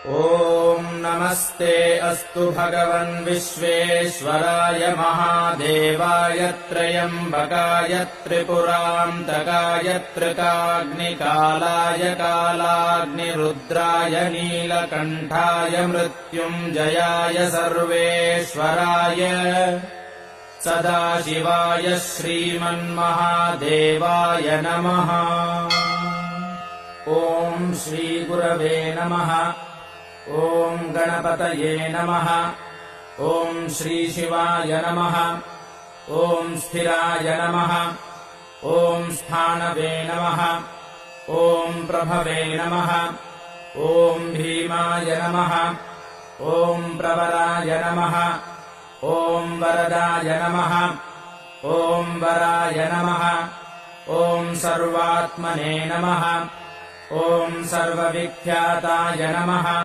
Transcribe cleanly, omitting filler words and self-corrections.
ॐ नमस्ते अस्तु भगवन् विश्वेश्वराय महादेवाय त्र्यम्बकाय त्रिपुरान्तकाय त्रिकाग्निकालाय कालाग्निरुद्राय नीलकण्ठाय मृत्युञ्जयाय सर्वेश्वराय सदाशिवाय श्रीमन्महादेवाय नमः। ॐ श्रीगुरवे नमः। ॐ गणपतये नमः। ॐ श्रीशिवाय नमः। ॐ स्थिराय नमः। ॐ स्थानवे नमः। ॐ प्रभवे नमः। ॐ भीमाय नमः। ॐ प्रवराय नमः। ॐ वरदाय नमः। ॐ वराय नमः। ॐ सर्वात्मने नमः। ॐ सर्वविख्याताय नमः।